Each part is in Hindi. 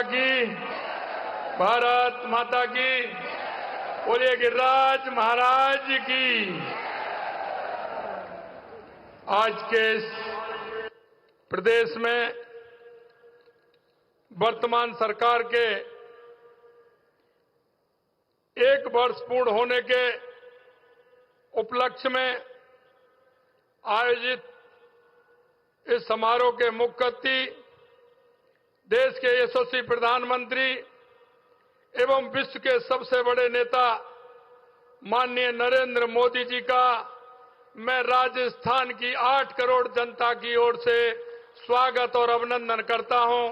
की, भारत माता की। बोलिए गिरिराज महाराज की। आज के इस प्रदेश में वर्तमान सरकार के 1 वर्ष पूर्ण होने के उपलक्ष्य में आयोजित इस समारोह के मुख्य अतिथि देश के यशस्वी प्रधानमंत्री एवं विश्व के सबसे बड़े नेता माननीय नरेंद्र मोदी जी का मैं राजस्थान की 8 करोड़ जनता की ओर से स्वागत और अभिनंदन करता हूं।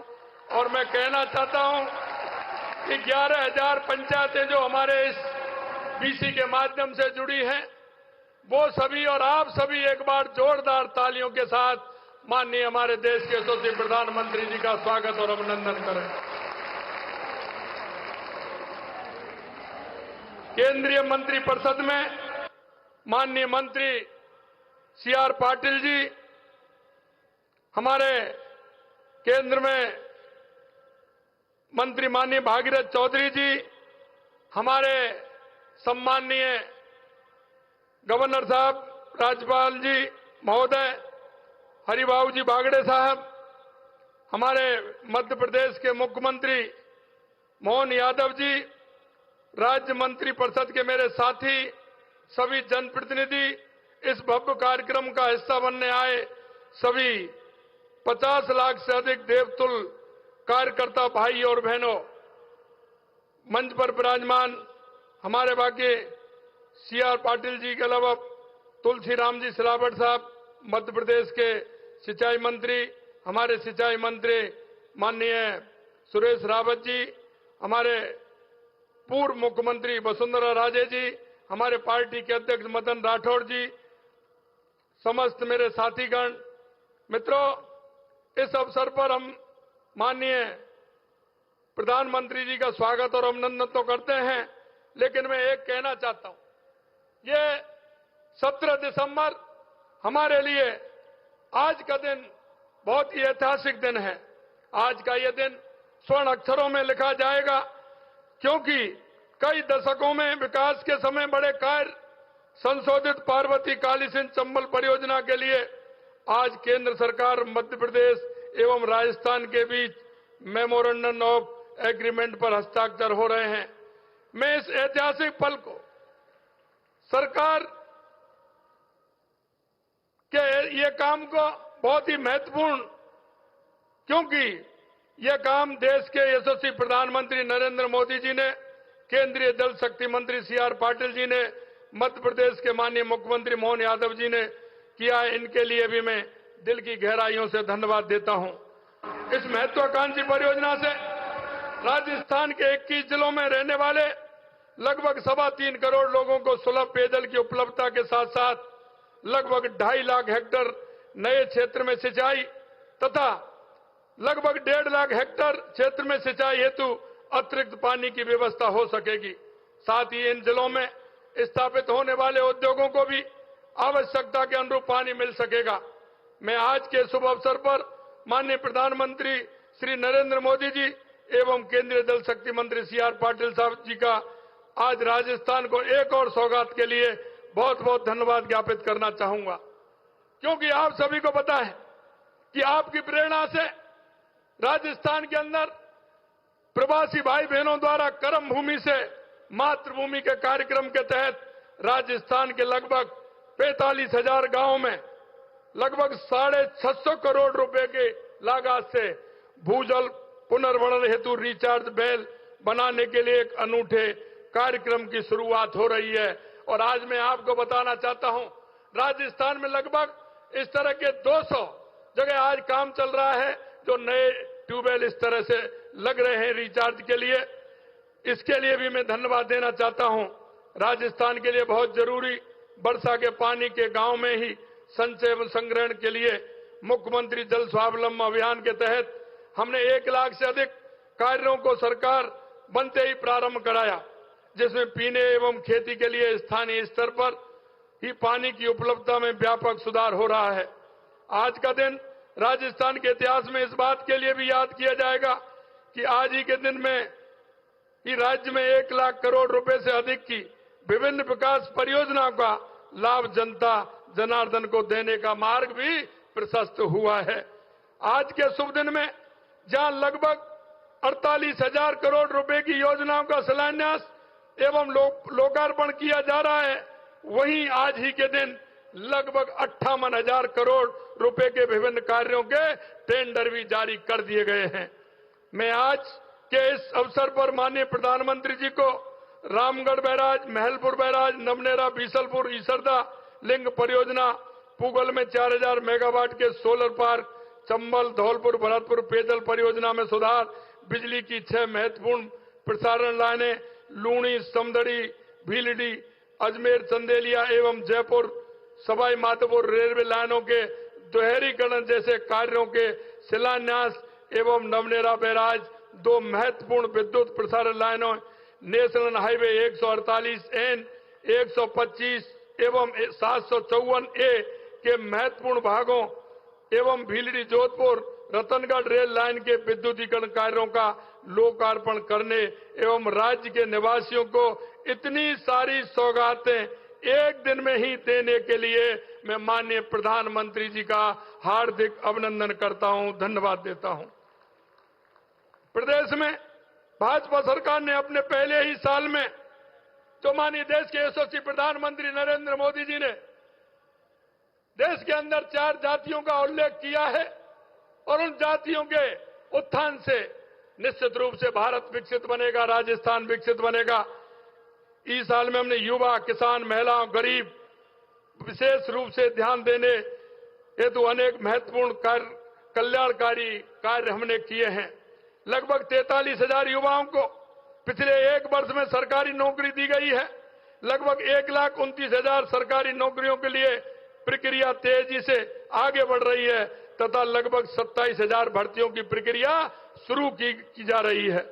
और मैं कहना चाहता हूं कि 11,000 पंचायतें जो हमारे इस बीसी के माध्यम से जुड़ी हैं, वो सभी और आप सभी एक बार जोरदार तालियों के साथ माननीय हमारे देश के यशस्वी प्रधानमंत्री जी का स्वागत और अभिनंदन करें। केंद्रीय मंत्रिपरिषद में माननीय मंत्री सी.आर. पाटिल जी, हमारे केंद्र में मंत्री माननीय भागीरथ चौधरी जी, हमारे सम्माननीय गवर्नर साहब, राज्यपाल जी महोदय हरिबाबू जी बागड़े साहब, हमारे मध्य प्रदेश के मुख्यमंत्री मोहन यादव जी, राज्य मंत्री परिषद के मेरे साथी, सभी जनप्रतिनिधि, इस भव्य कार्यक्रम का हिस्सा बनने आए सभी 50 लाख से अधिक देवतुल्य कार्यकर्ता भाई और बहनों, मंच पर विराजमान हमारे बाकी सी.आर. पाटिल जी के अलावा तुलसीराम जी सिलावट साहब, मध्य प्रदेश के सिंचाई मंत्री, हमारे सिंचाई मंत्री माननीय सुरेश रावत जी, हमारे पूर्व मुख्यमंत्री वसुंधरा राजे जी, हमारे पार्टी के अध्यक्ष मदन राठौड़ जी, समस्त मेरे साथीगण, मित्रों, इस अवसर पर हम माननीय प्रधानमंत्री जी का स्वागत और अभिनंदन तो करते हैं, लेकिन मैं एक कहना चाहता हूं, ये 17 दिसंबर हमारे लिए आज का दिन बहुत ही ऐतिहासिक दिन है। आज का यह दिन स्वर्ण अक्षरों में लिखा जाएगा, क्योंकि कई दशकों में विकास के समय बड़े कार्य संशोधित पार्वती काली सिंध चंबल परियोजना के लिए आज केंद्र सरकार, मध्य प्रदेश एवं राजस्थान के बीच मेमोरेंडम ऑफ एग्रीमेंट पर हस्ताक्षर हो रहे हैं। मैं इस ऐतिहासिक पल को सरकार के ये काम को बहुत ही महत्वपूर्ण, क्योंकि यह काम देश के यशस्वी प्रधानमंत्री नरेंद्र मोदी जी ने, केंद्रीय जल शक्ति मंत्री सी.आर. पाटिल जी ने, मध्य प्रदेश के माननीय मुख्यमंत्री मोहन यादव जी ने किया है। इनके लिए भी मैं दिल की गहराइयों से धन्यवाद देता हूं। इस महत्वाकांक्षी परियोजना से राजस्थान के 21 जिलों में रहने वाले लगभग 3.25 करोड़ लोगों को सुलभ पेयजल की उपलब्धता के साथ साथ लगभग 2.5 लाख हेक्टेयर नए क्षेत्र में सिंचाई तथा लगभग 1.5 लाख हेक्टेयर क्षेत्र में सिंचाई हेतु अतिरिक्त पानी की व्यवस्था हो सकेगी। साथ ही इन जिलों में स्थापित होने वाले उद्योगों को भी आवश्यकता के अनुरूप पानी मिल सकेगा। मैं आज के शुभ अवसर पर माननीय प्रधानमंत्री श्री नरेंद्र मोदी जी एवं केंद्रीय जल शक्ति मंत्री सी.आर. पाटिल साहब जी का आज राजस्थान को एक और सौगात के लिए बहुत बहुत धन्यवाद ज्ञापित करना चाहूंगा, क्योंकि आप सभी को पता है कि आपकी प्रेरणा से राजस्थान के अंदर प्रवासी भाई बहनों द्वारा कर्म भूमि से मातृभूमि के कार्यक्रम के तहत राजस्थान के लगभग 45,000 गांवों में लगभग 650 करोड़ रुपए के लागत से भूजल पुनर्भरण हेतु रिचार्ज बेल बनाने के लिए एक अनूठे कार्यक्रम की शुरुआत हो रही है। और आज मैं आपको बताना चाहता हूं, राजस्थान में लगभग इस तरह के 200 जगह आज काम चल रहा है, जो नए ट्यूबवेल इस तरह से लग रहे हैं रिचार्ज के लिए। इसके लिए भी मैं धन्यवाद देना चाहता हूं। राजस्थान के लिए बहुत जरूरी वर्षा के पानी के गांव में ही संचय व संग्रहण के लिए मुख्यमंत्री जल स्वावलंबन अभियान के तहत हमने 1 लाख से अधिक कार्यों को सरकार बनते ही प्रारंभ कराया, जिसमें पीने एवं खेती के लिए स्थानीय स्तर पर ही पानी की उपलब्धता में व्यापक सुधार हो रहा है। आज का दिन राजस्थान के इतिहास में इस बात के लिए भी याद किया जाएगा कि आज ही के दिन में ही राज्य में 1 लाख करोड़ रुपए से अधिक की विभिन्न विकास परियोजनाओं का लाभ जनता जनार्दन को देने का मार्ग भी प्रशस्त हुआ है। आज के शुभ दिन में जहां लगभग 48,000 करोड़ रुपए की योजनाओं का शिलान्यास एवं लोकार्पण किया जा रहा है, वहीं आज ही के दिन लगभग 58,000 करोड़ रुपए के विभिन्न कार्यों के टेंडर भी जारी कर दिए गए हैं। मैं आज के इस अवसर पर माननीय प्रधानमंत्री जी को रामगढ़ बैराज, महलपुर बैराज, नवनेरा, बीसलपुर, ईसरदा लिंग परियोजना, पूगल में 4,000 मेगावाट के सोलर पार्क, चंबल, धौलपुर, भरतपुर पेयजल परियोजना में सुधार, बिजली की 6 महत्वपूर्ण प्रसारण लाइनें, लूणी, समदड़ी, भीलडी, अजमेर, चंदेलिया एवं जयपुर सवाई माधोपुर रेलवे लाइनों के दोहरीकरण जैसे कार्यों के शिलान्यास एवं नवनेरा बैराज 2 महत्वपूर्ण विद्युत प्रसारण लाइनों, नेशनल हाईवे 148N, 125 एवं 754A के महत्वपूर्ण भागों एवं भीलडी जोधपुर रतनगढ़ रेल लाइन के विद्युतीकरण कार्यों का लोकार्पण करने एवं राज्य के निवासियों को इतनी सारी सौगातें एक दिन में ही देने के लिए मैं माननीय प्रधानमंत्री जी का हार्दिक अभिनंदन करता हूं, धन्यवाद देता हूं। प्रदेश में भाजपा सरकार ने अपने पहले ही साल में तो माननीय देश के यशस्वी प्रधानमंत्री नरेंद्र मोदी जी ने देश के अंदर 4 जातियों का उल्लेख किया है और उन जातियों के उत्थान से निश्चित रूप से भारत विकसित बनेगा, राजस्थान विकसित बनेगा। इस साल में हमने युवा, किसान, महिलाओं, गरीब विशेष रूप से ध्यान देने हेतु अनेक महत्वपूर्ण कल्याणकारी कार्य हमने किए हैं। लगभग 43,000 युवाओं को पिछले 1 वर्ष में सरकारी नौकरी दी गई है। लगभग 1,29,000 सरकारी नौकरियों के लिए प्रक्रिया तेजी से आगे बढ़ रही है तथा लगभग 27,000 भर्तियों की प्रक्रिया शुरू की जा रही है।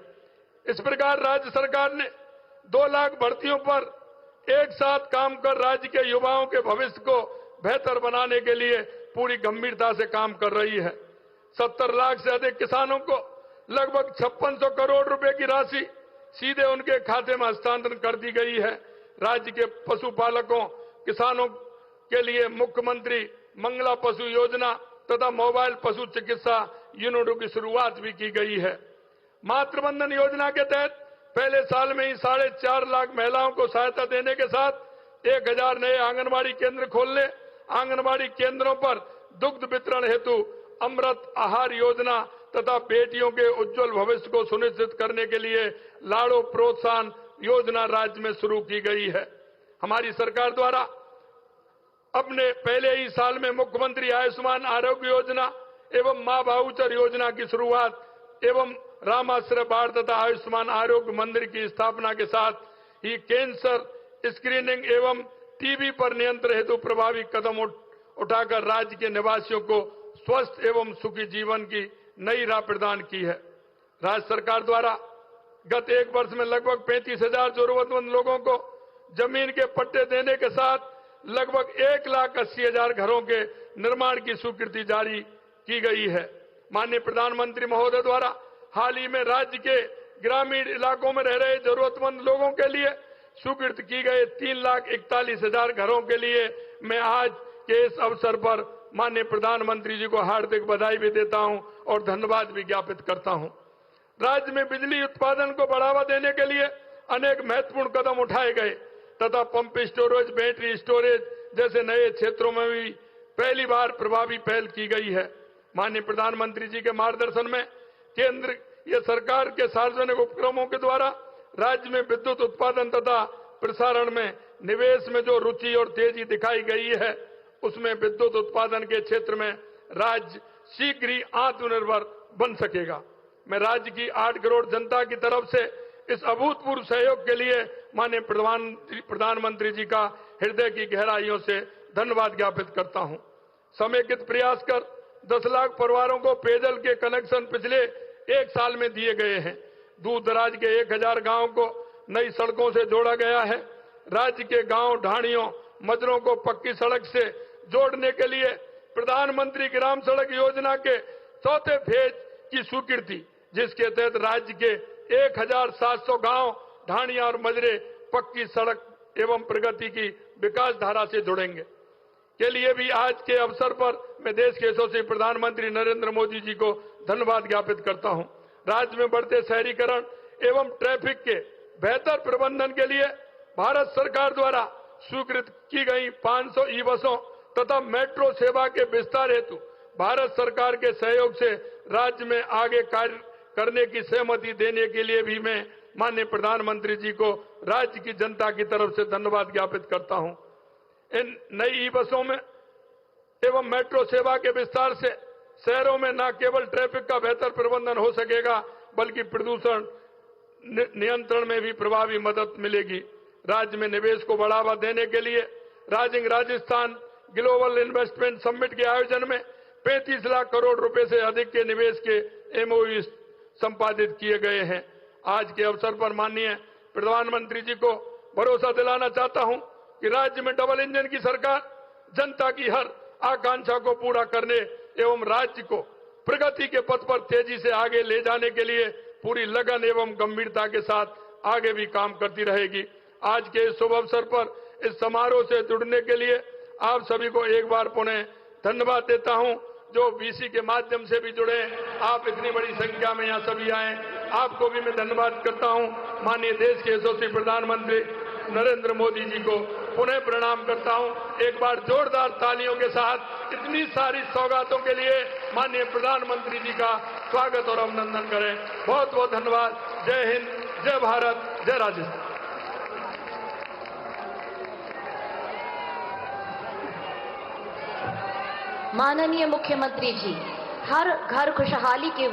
इस प्रकार राज्य सरकार ने 2 लाख भर्तियों पर एक साथ काम कर राज्य के युवाओं के भविष्य को बेहतर बनाने के लिए पूरी गंभीरता से काम कर रही है। 70 लाख से अधिक किसानों को लगभग 5600 करोड़ रुपए की राशि सीधे उनके खाते में हस्तांतरण कर दी गई है। राज्य के पशुपालकों, किसानों के लिए मुख्यमंत्री मंगला पशु योजना तथा मोबाइल पशु चिकित्सा यूनिटों की शुरुआत भी की गई है। मातृवंदन योजना के तहत पहले साल में ही 4.5 लाख महिलाओं को सहायता देने के साथ 1,000 नए आंगनबाड़ी केंद्र खोलने, आंगनबाड़ी केंद्रों पर दुग्ध वितरण हेतु अमृत आहार योजना तथा बेटियों के उज्जवल भविष्य को सुनिश्चित करने के लिए लाड़ो प्रोत्साहन योजना राज्य में शुरू की गई है। हमारी सरकार द्वारा अपने पहले ही साल में मुख्यमंत्री आयुष्मान आरोग्य योजना एवं मां भाऊचर योजना की शुरुआत एवं रामाश्रय बाढ़ तथा आयुष्मान आरोग्य मंदिर की स्थापना के साथ ही कैंसर स्क्रीनिंग एवं टीबी पर नियंत्रण हेतु प्रभावी कदम उठाकर राज्य के निवासियों को स्वस्थ एवं सुखी जीवन की नई राह प्रदान की है। राज्य सरकार द्वारा गत 1 वर्ष में लगभग 35,000 जरूरतमंद लोगों को जमीन के पट्टे देने के साथ लगभग 1,80,000 घरों के निर्माण की स्वीकृति जारी की गई है। माननीय प्रधानमंत्री महोदय द्वारा हाल ही में राज्य के ग्रामीण इलाकों में रह रहे जरूरतमंद लोगों के लिए स्वीकृत की गए 3,41,000 घरों के लिए मैं आज के इस अवसर पर माननीय प्रधानमंत्री जी को हार्दिक बधाई भी देता हूं और धन्यवाद भी ज्ञापित करता हूं। राज्य में बिजली उत्पादन को बढ़ावा देने के लिए अनेक महत्वपूर्ण कदम उठाए गए तथा पंप स्टोरेज, बैटरी स्टोरेज जैसे नए क्षेत्रों में भी पहली बार प्रभावी पहल की गई है। माननीय प्रधानमंत्री जी के मार्गदर्शन में केंद्र या सरकार के सार्वजनिक उपक्रमों के द्वारा राज्य में विद्युत उत्पादन तथा प्रसारण में निवेश में जो रुचि और तेजी दिखाई गई है, उसमें विद्युत उत्पादन के क्षेत्र में राज्य शीघ्र ही आत्मनिर्भर बन सकेगा। मैं राज्य की 8 करोड़ जनता की तरफ से इस अभूतपूर्व सहयोग के लिए माननीय प्रधानमंत्री जी का हृदय की गहराइयों से धन्यवाद ज्ञापित करता हूं। समेकित प्रयास कर 10 लाख परिवारों को पेयजल के कनेक्शन पिछले 1 साल में दिए गए हैं। दूर दराज के 1,000 गांवों को नई सड़कों से जोड़ा गया है। राज्य के गांव, ढाणियों, मजरों को पक्की सड़क से जोड़ने के लिए प्रधानमंत्री ग्राम सड़क योजना के 4थे फेज की स्वीकृति जिसके तहत राज्य के 1700 गांव, ढाणियां और मजरे पक्की सड़क एवं प्रगति की विकास धारा से जुड़ेंगे। के लिए भी आज के अवसर पर मैं देश के यशस्वी प्रधानमंत्री नरेंद्र मोदी जी को धन्यवाद ज्ञापित करता हूं। राज्य में बढ़ते शहरीकरण एवं ट्रैफिक के बेहतर प्रबंधन के लिए भारत सरकार द्वारा स्वीकृत की गई 500 ई बसों तथा मेट्रो सेवा के विस्तार हेतु भारत सरकार के सहयोग से राज्य में आगे कार्य करने की सहमति देने के लिए भी मैं माननीय प्रधानमंत्री जी को राज्य की जनता की तरफ से धन्यवाद ज्ञापित करता हूं। इन नई ई बसों में एवं मेट्रो सेवा के विस्तार से शहरों में न केवल ट्रैफिक का बेहतर प्रबंधन हो सकेगा बल्कि प्रदूषण नियंत्रण में भी प्रभावी मदद मिलेगी। राज्य में निवेश को बढ़ावा देने के लिए राजस्थान ग्लोबल इन्वेस्टमेंट समिट के आयोजन में 35 लाख करोड़ रुपए से अधिक के निवेश के एमओयू संपादित किए गए हैं। आज के अवसर पर माननीय प्रधानमंत्री जी को भरोसा दिलाना चाहता हूं कि राज्य में डबल इंजन की सरकार जनता की हर आकांक्षा को पूरा करने एवं राज्य को प्रगति के पथ पर तेजी से आगे ले जाने के लिए पूरी लगन एवं गंभीरता के साथ आगे भी काम करती रहेगी। आज के इस शुभ अवसर पर इस समारोह से जुड़ने के लिए आप सभी को एक बार पुनः धन्यवाद देता हूं। जो बीसी के माध्यम से भी जुड़े, आप इतनी बड़ी संख्या में यहाँ सभी आए, आपको भी मैं धन्यवाद करता हूं। माननीय देश के यशस्वी प्रधानमंत्री नरेंद्र मोदी जी को पुनः प्रणाम करता हूं। एक बार जोरदार तालियों के साथ इतनी सारी सौगातों के लिए माननीय प्रधानमंत्री जी का स्वागत और अभिनंदन करें। बहुत बहुत धन्यवाद। जय हिंद, जय भारत, जय राजस्थान। माननीय मुख्यमंत्री जी, हर घर खुशहाली के